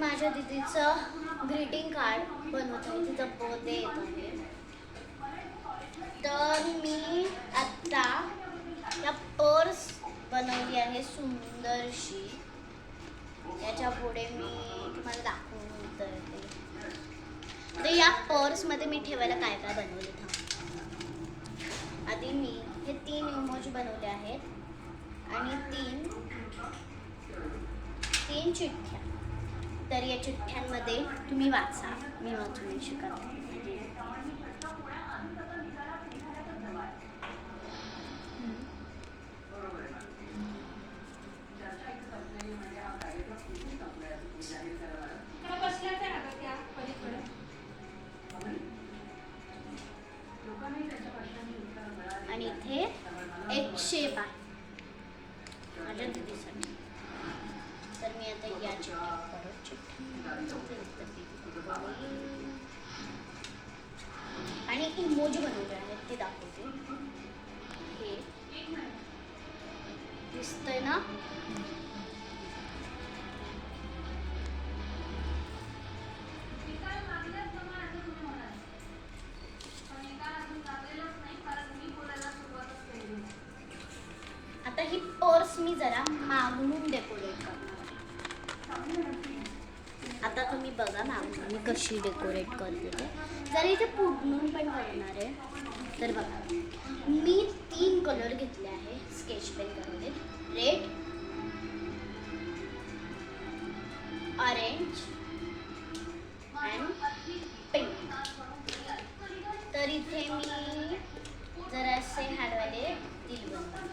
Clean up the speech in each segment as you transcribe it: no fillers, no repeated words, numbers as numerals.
माझ्या दीदीचं greeting card बनवत आहे, तिचा बर्थडे येत आहे. तर मी आता या पर्स बनवली आहे सुंदरशी. याच्या पुढे मी तुम्हाला दाखवून करते. तर या पर्समध्ये मी ठेवायला काय काय बनवले थांब. आधी मी हे 3 इमोजी बनवले आहेत आणि तीन चिठ्ठ्या. तर या चिठ्ठ्यांमध्ये तुम्ही वाचा, मी वाचून शिकत. आणि इथे एक शेप आहे माझ्या दीदीसाठी. तर मी आता या आणि इमोजी बनवले आहेत ते दाखवते. हे दिसतंय ना? आता ही पर्स मी जरा मागून डेकोरेट करणार. आता तुम्ही बघा मागून मी कशी डेकोरेट करते ते. जरा इथे पुढून पण करणार आहे. तर बघा मी 3 कलर घेतले आहे स्केच पेन मध्ये. Red, orange and pink. तर इथे मी जरासे हाडवाले दिल बनवले.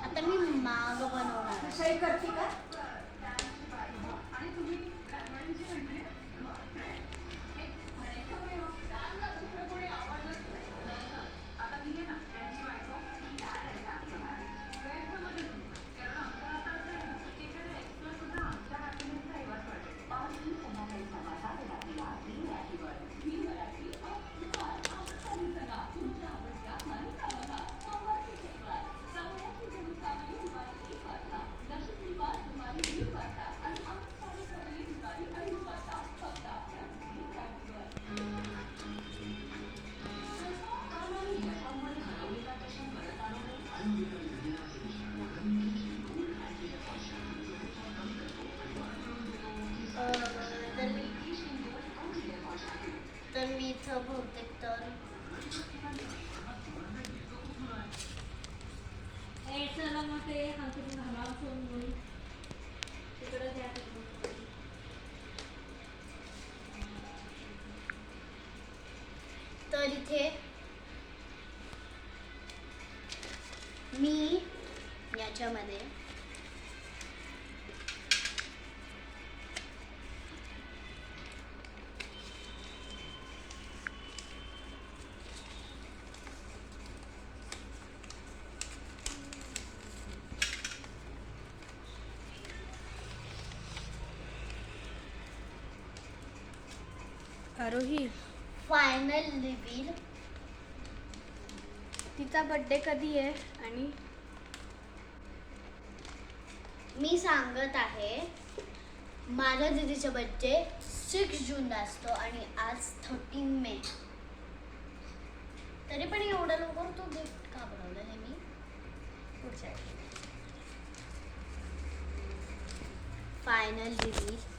आता मी माग बनवणार आहे. करते का? तर मी इथं बहुतेक तर इथे मी याच्यामध्ये आरोही, फायनल रिव्हील. तिचा बर्थडे कधी आहे? आणि मी सांगत आहे माझ्या दीदीचा बर्थडे 6 जूनला असतो आणि आज 13 मे. तरी पण एवढं लवकर तो गिफ्ट का बनवलं हे मी पुढच्या फायनल रिव्हील.